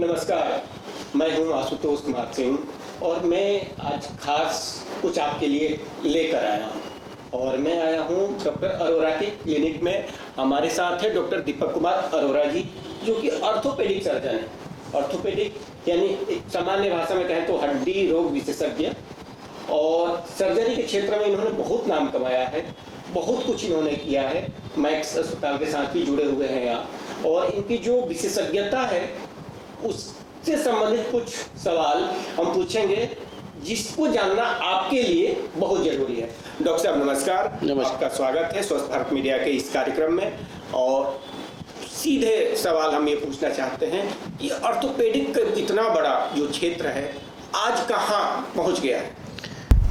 नमस्कार, मैं हूं आशुतोष कुमार सिंह और मैं आज खास कुछ आपके लिए लेकर आया हूं। और मैं आया हूं डॉक्टर अरोरा के क्लिनिक में। हमारे साथ है डॉक्टर दीपक कुमार अरोरा जी, जो कि ऑर्थोपेडिक सर्जन है। ऑर्थोपेडिक यानी सामान्य भाषा में कहें तो हड्डी रोग विशेषज्ञ, और सर्जरी के क्षेत्र में इन्होंने बहुत नाम कमाया है, बहुत कुछ इन्होंने किया है। मैक्स अस्पताल के साथ भी जुड़े हुए हैं यहाँ, और इनकी जो विशेषज्ञता है उससे संबंधित कुछ सवाल हम पूछेंगे, जिसको जानना आपके लिए बहुत जरूरी है। डॉक्टर साहब नमस्कार। आपका स्वागत है स्वस्थ भारत मीडिया के इस कार्यक्रम में। और सीधे सवाल हम ये पूछना चाहते हैं कि ऑर्थोपेडिक का इतना बड़ा जो क्षेत्र है आज कहाँ पहुँच गया है?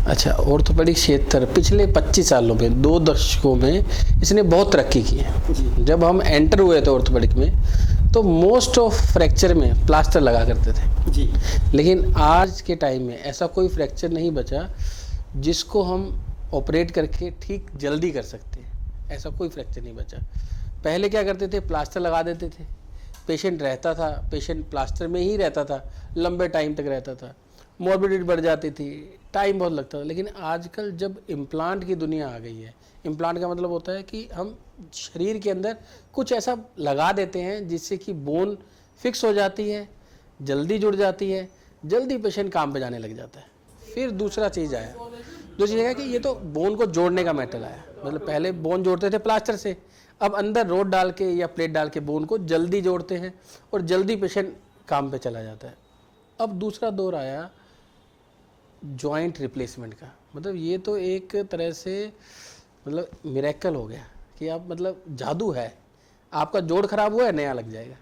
अच्छा, ऑर्थोपेडिक क्षेत्र पिछले 25 सालों में, 2 दशकों में इसने बहुत तरक्की की है। जब हम एंटर हुए थे ऑर्थोपेडिक में तो मोस्ट ऑफ फ्रैक्चर में प्लास्टर लगा करते थे जी, लेकिन आज के टाइम में ऐसा कोई फ्रैक्चर नहीं बचा जिसको हम ऑपरेट करके ठीक जल्दी कर सकते हैं। ऐसा कोई फ्रैक्चर नहीं बचा। पहले क्या करते थे, प्लास्टर लगा देते थे, पेशेंट रहता था, पेशेंट प्लास्टर में ही रहता था, लंबे टाइम तक रहता था, मॉर्बिडिटी बढ़ जाती थी, टाइम बहुत लगता था। लेकिन आजकल जब इम्प्लांट की दुनिया आ गई है, इम्प्लांट का मतलब होता है कि हम शरीर के अंदर कुछ ऐसा लगा देते हैं जिससे कि बोन फिक्स हो जाती है, जल्दी जुड़ जाती है, जल्दी पेशेंट काम पे जाने लग जाता है। फिर दूसरा चीज़ आया, दूसरी चीज़ है कि ये तो बोन को जोड़ने का मेटल आया। मतलब पहले बोन जोड़ते थे प्लास्टर से, अब अंदर रोड डाल के या प्लेट डाल के बोन को जल्दी जोड़ते हैं और जल्दी पेशेंट काम पे चला जाता है। अब दूसरा दौर आया जॉइंट रिप्लेसमेंट का। मतलब ये तो एक तरह से मतलब मिरेकल हो गया कि आप मतलब जादू है, आपका जोड़ खराब हुआ है, नया लग जाएगा।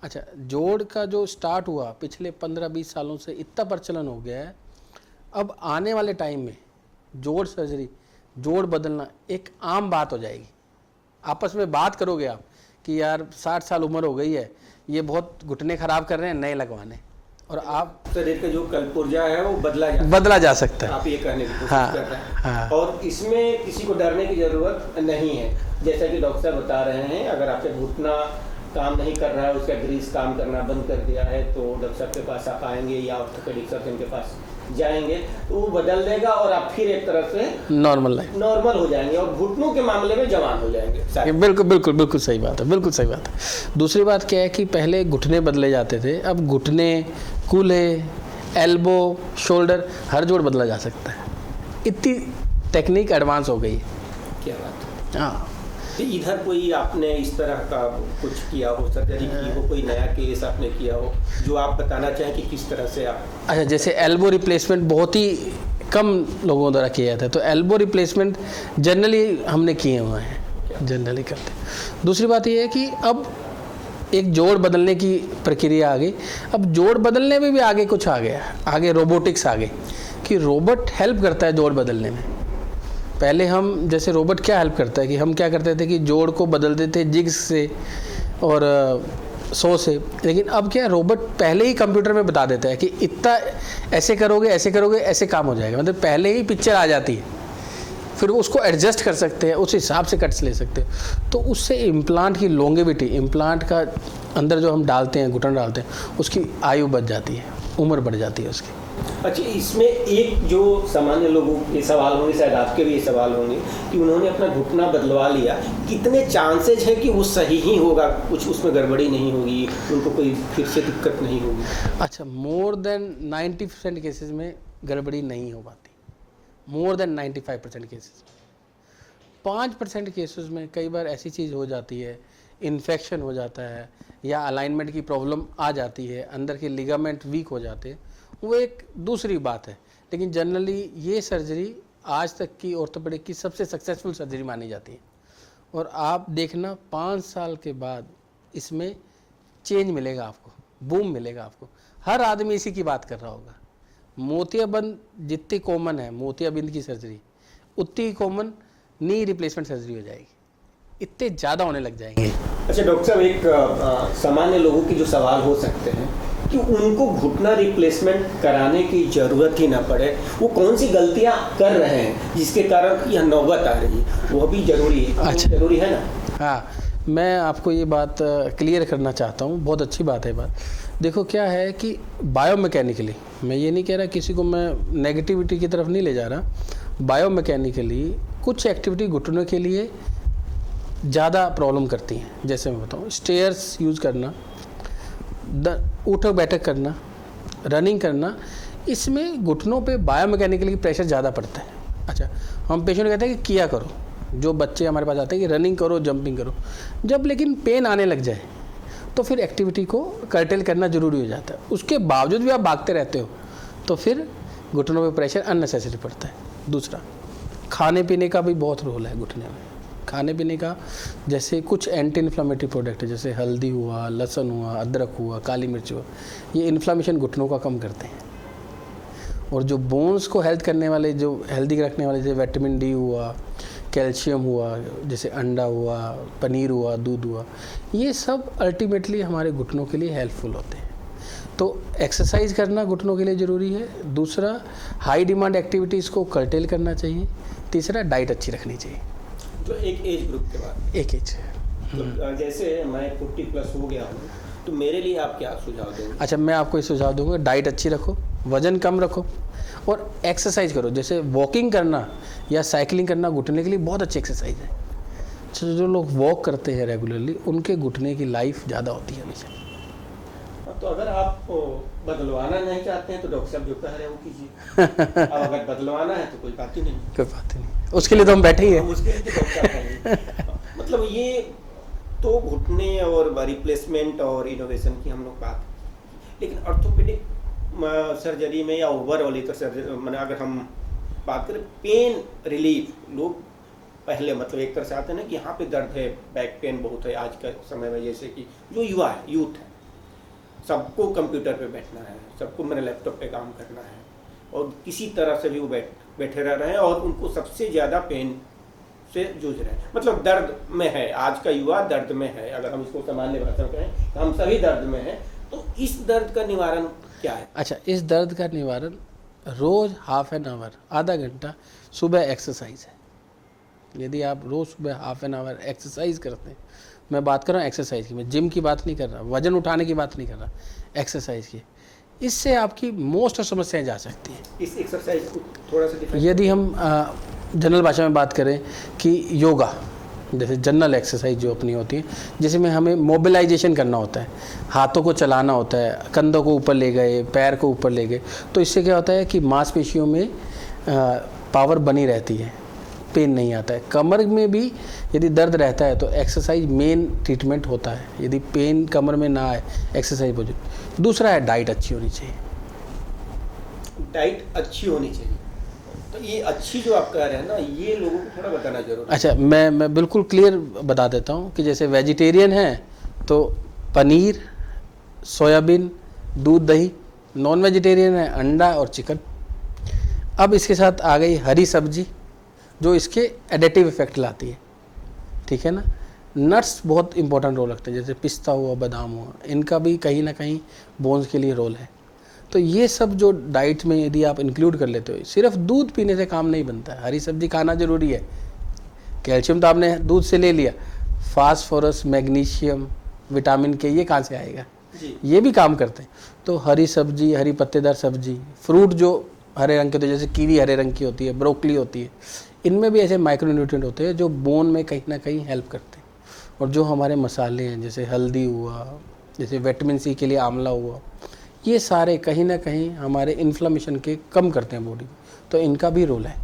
अच्छा, जोड़ का जो स्टार्ट हुआ पिछले 15-20 सालों से इतना प्रचलन हो गया है, अब आने वाले टाइम में जोड़ सर्जरी, जोड़ बदलना एक आम बात हो जाएगी। आपस में बात करोगे आप कि यार 60 साल उम्र हो गई है, ये बहुत घुटने खराब कर रहे हैं, नए लगवाने, और आप शरीर का जो कलपुर्जा है वो बदला जा सकता है। आप ये कहने की कोशिश कर रहे हैं। हाँ। और इसमें किसी को डरने की जरूरत नहीं है। जैसा कि डॉक्टर साहब बता रहे हैं, अगर आपका घुटना काम नहीं कर रहा है, उसका ग्रीस काम करना बंद कर दिया है, तो डॉक्टर साहब के पास आप आएंगे या ऑर्थोपेडिक सर्जन के पास जाएंगे तो वो बदल देगा और आप फिर एक तरह से नॉर्मल हो जाएंगे और घुटनों के मामले में जवान हो जाएंगे। बिल्कुल सही बात है, बिल्कुल सही बात है। दूसरी बात क्या है कि पहले घुटने बदले जाते थे, अब घुटने, कूल्हे, एल्बो, शोल्डर, हर जोड़ बदला जा सकता है। इतनी टेक्निक एडवांस हो गई है। क्या बात है। हाँ, तो इधर कोई आपने इस तरह का कुछ किया हो, सर्जरी की हो, कोई नया केस आपने किया हो जो आप बताना चाहें कि किस तरह से आप? अच्छा, जैसे एल्बो रिप्लेसमेंट बहुत ही कम लोगों द्वारा किया जाता है, तो एल्बो रिप्लेसमेंट जनरली हमने किए हुए हैं, जनरली करते। दूसरी बात ये है कि अब एक जोड़ बदलने की प्रक्रिया आ गई। अब जोड़ बदलने में भी आगे कुछ आ गया, आगे रोबोटिक्स आ गई कि रोबोट हेल्प करता है जोड़ बदलने में। पहले हम जैसे रोबोट क्या हेल्प करता है कि हम क्या करते थे कि जोड़ को बदलते थे जिग्स से और सौ से, लेकिन अब क्या रोबोट पहले ही कंप्यूटर में बता देता है कि इतना ऐसे करोगे, ऐसे काम हो जाएगा। मतलब पहले ही पिक्चर आ जाती है, फिर उसको एडजस्ट कर सकते हैं, उस हिसाब से कट्स ले सकते हैं। तो उससे इम्प्लांट की लॉन्गेविटी, इम्प्लांट का अंदर जो हम डालते हैं, घुटन डालते हैं, उसकी आयु बढ़ जाती है, उम्र बढ़ जाती है उसकी। अच्छा, इसमें एक जो सामान्य लोगों के सवाल होंगे, शायद आपके भी ये सवाल होंगे कि उन्होंने अपना घुटना बदलवा लिया, कितने चांसेज है कि वो सही ही होगा, कुछ उसमें गड़बड़ी नहीं होगी, उनको कोई फिर से दिक्कत नहीं होगी? अच्छा, मोर देन 90% केसेस में गड़बड़ी नहीं हो पाती, मोर देन 95% केसेस। 5% केसेस में कई बार ऐसी चीज़ हो जाती है, इन्फेक्शन हो जाता है या अलाइनमेंट की प्रॉब्लम आ जाती है, अंदर के लिगामेंट वीक हो जाते हैं, वो एक दूसरी बात है। लेकिन जनरली ये सर्जरी आज तक की ऑर्थोपेडिक की सबसे सक्सेसफुल सर्जरी मानी जाती है। और आप देखना 5 साल के बाद इसमें चेंज मिलेगा आपको, बूम मिलेगा आपको। हर आदमी इसी की बात कर रहा होगा। मोतियाबिंद जितनी कॉमन है, मोतियाबिंद की सर्जरी उतनी कॉमन नी रिप्लेसमेंट सर्जरी हो जाएगी, इतने ज़्यादा होने लग जाएंगे। अच्छा डॉक्टर साहब, एक सामान्य लोगों की जो सवाल हो सकते हैं कि उनको घुटना रिप्लेसमेंट कराने की ज़रूरत ही ना पड़े, वो कौन सी गलतियां कर रहे हैं जिसके कारण यह नौबत आ रही है, वो भी जरूरी है। अच्छा, जरूरी है ना? हाँ, मैं आपको ये बात क्लियर करना चाहता हूँ, बहुत अच्छी बात है बात। देखो क्या है कि बायोमैकेनिकली, मैं ये नहीं कह रहा किसी को, मैं नेगेटिविटी की तरफ नहीं ले जा रहा। बायोमैकेनिकली कुछ एक्टिविटी घुटनों के लिए ज़्यादा प्रॉब्लम करती हैं। जैसे मैं बताऊँ, स्टेयर्स यूज़ करना, उठक बैठक करना, रनिंग करना, इसमें घुटनों पे बायोमैकेनिकली प्रेशर ज़्यादा पड़ता है। अच्छा, हम पेशेंट कहते हैं कि किया करो, जो बच्चे हमारे पास आते हैं कि रनिंग करो, जंपिंग करो, जब लेकिन पेन आने लग जाए तो फिर एक्टिविटी को कर्टेल करना ज़रूरी हो जाता है। उसके बावजूद भी आप भागते रहते हो तो फिर घुटनों पे प्रेशर अननेसेसरी पड़ता है। दूसरा, खाने पीने का भी बहुत रोल है घुटने में। खाने पीने का, जैसे कुछ एंटी इन्फ्लामेटरी प्रोडक्ट है, जैसे हल्दी हुआ, लहसुन हुआ, अदरक हुआ, काली मिर्च हुआ, ये इन्फ्लामेशन घुटनों का कम करते हैं। और जो बोन्स को हेल्थ करने वाले, जो हेल्दी रखने वाले, जैसे विटामिन डी हुआ, कैल्शियम हुआ, जैसे अंडा हुआ, पनीर हुआ, दूध हुआ, ये सब अल्टीमेटली हमारे घुटनों के लिए हेल्पफुल होते हैं। तो एक्सरसाइज करना घुटनों के लिए ज़रूरी है। दूसरा, हाई डिमांड एक्टिविटीज़ को कर्टेल करना चाहिए। तीसरा, डाइट अच्छी रखनी चाहिए। तो एक एज ग्रुप के बाद, एक एज, तो जैसे मैं 40+ हो गया हूँ, तो मेरे लिए आप क्या सुझाव दोगे? अच्छा, मैं आपको ये सुझाव दूंगा, डाइट अच्छी रखो, वज़न कम रखो और एक्सरसाइज करो। जैसे वॉकिंग करना या साइकिलिंग करना घुटने के लिए बहुत अच्छी एक्सरसाइज है। तो जो लोग वॉक करते हैं रेगुलरली, उनके घुटने की लाइफ ज़्यादा होती है हमेशा। तो अगर आप बदलवाना नहीं चाहते हैं तो डॉक्टर साहब जो कह रहे हैं वो कीजिए। अब अगर बदलवाना है तो कोई बात ही नहीं। कोई बात ही नहीं, उसके लिए तो हम बैठे ही हैं। उसके लिए तो डॉक्टर कहेंगे। मतलब ये तो घुटने और रिप्लेसमेंट और इनोवेशन की हम लोग बात, लेकिन ऑर्थोपेडिक सर्जरी में या ओवरऑल इतर सर्जरी, मैंने अगर हम बात करें पेन रिलीफ, लोग पहले मतलब एक तरह से आते हैं ना कि यहाँ पे दर्द है, बैक पेन बहुत है आज के समय में। जैसे कि जो युवा है, यूथ है, सबको कंप्यूटर पे बैठना है, सबको मेरे लैपटॉप पे काम करना है और किसी तरह से भी वो बैठे रह रहे हैं और उनको सबसे ज़्यादा पेन से जूझ रहे हैं। मतलब दर्द में है, आज का युवा दर्द में है। अगर हम इसको सामान्य भाषा में कहें तो हम सभी दर्द में हैं। तो इस दर्द का निवारण क्या है? अच्छा, इस दर्द का निवारण रोज़ हाफ एन आवर, आधा घंटा सुबह एक्सरसाइज है। यदि आप रोज़ सुबह हाफ एन आवर एक्सरसाइज करते हैं, मैं बात कर रहा हूँ एक्सरसाइज की, मैं जिम की बात नहीं कर रहा, वजन उठाने की बात नहीं कर रहा, एक्सरसाइज की, इससे आपकी मोस्ट ऑफ समस्याएं जा सकती हैं। इस एक्सरसाइज को थोड़ा सा यदि हम जनरल भाषा में बात करें कि योगा, जैसे जनरल एक्सरसाइज जो अपनी होती है, जिसमें हमें मोबिलाइजेशन करना होता है, हाथों को चलाना होता है, कंधों को ऊपर ले गए, पैर को ऊपर ले गए, तो इससे क्या होता है कि मांसपेशियों में पावर बनी रहती है, पेन नहीं आता है। कमर में भी यदि दर्द रहता है तो एक्सरसाइज मेन ट्रीटमेंट होता है, यदि पेन कमर में ना आए, एक्सरसाइज बहुत। दूसरा है डाइट अच्छी होनी चाहिए। डाइट अच्छी होनी चाहिए, तो ये अच्छी जो आप कह रहे हैं ना, ये लोगों को थोड़ा बताना जरूरी है। अच्छा, मैं बिल्कुल क्लियर बता देता हूँ कि जैसे वेजिटेरियन है तो पनीर, सोयाबीन, दूध, दही। नॉन वेजिटेरियन है अंडा और चिकन। अब इसके साथ आ गई हरी सब्जी जो इसके एडिटिव इफेक्ट लाती है, ठीक है ना। नट्स बहुत इंपॉर्टेंट रोल रखते हैं, जैसे पिस्ता हुआ, बादाम हुआ, इनका भी कहीं ना कहीं बोन्स के लिए रोल है। तो ये सब जो डाइट में यदि आप इंक्लूड कर लेते हो, सिर्फ दूध पीने से काम नहीं बनता है, हरी सब्जी खाना जरूरी है। कैल्शियम तो आपने दूध से ले लिया, फास्फोरस, मैग्नीशियम, विटामिन के, ये कहाँ से आएगा? ये भी काम करते हैं। तो हरी सब्जी, हरी पत्तेदार सब्जी, फ्रूट जो हरे रंग के होते हैं, जैसे कीवी हरे रंग की होती है, ब्रोकली होती है, इनमें भी ऐसे माइक्रो न्यूट्रिएंट होते हैं जो बोन में कहीं ना कहीं हेल्प करते हैं। और जो हमारे मसाले हैं, जैसे हल्दी हुआ, जैसे विटामिन सी के लिए आंवला हुआ, ये सारे कहीं ना कहीं हमारे इन्फ्लेमेशन के कम करते हैं बॉडी में, तो इनका भी रोल है।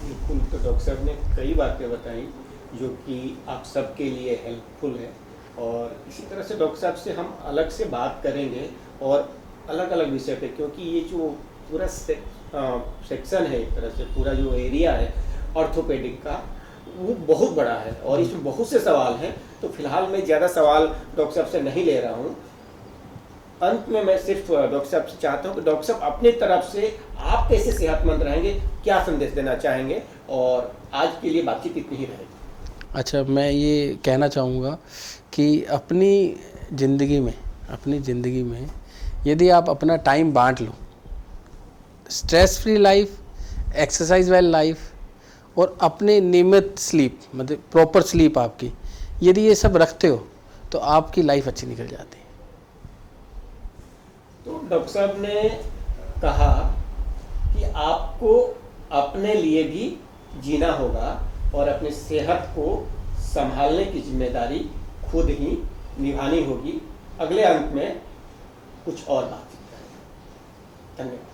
बिल्कुल, तो डॉक्टर साहब ने कई बातें बताई जो कि आप सबके लिए हेल्पफुल है, और इसी तरह से डॉक्टर साहब से हम अलग से बात करेंगे और अलग अलग विषय पे, क्योंकि ये जो पूरा सेक्शन है, एक तरह से पूरा जो एरिया है ऑर्थोपेडिक का, वो बहुत बड़ा है और इसमें बहुत से सवाल हैं। तो फिलहाल मैं ज़्यादा सवाल डॉक्टर साहब से नहीं ले रहा हूँ। अंत में मैं सिर्फ डॉक्टर साहब से चाहता हूँ कि डॉक्टर साहब अपने तरफ से आप कैसे सेहतमंद रहेंगे, क्या संदेश देना चाहेंगे, और आज के लिए बातचीत इतनी ही रहेगी। अच्छा, मैं ये कहना चाहूँगा कि अपनी ज़िंदगी में यदि आप अपना टाइम बांट लो, स्ट्रेस फ्री लाइफ, एक्सरसाइज वाली लाइफ और अपने नियमित स्लीप, मतलब प्रॉपर स्लीप आपकी, यदि ये सब रखते हो तो आपकी लाइफ अच्छी निकल जाती है। तो डॉक्टर साहब ने कहा कि आपको अपने लिए भी जीना होगा और अपनी सेहत को संभालने की जिम्मेदारी खुद ही निभानी होगी। अगले अंक में कुछ और बातचीत करेंगे। धन्यवाद।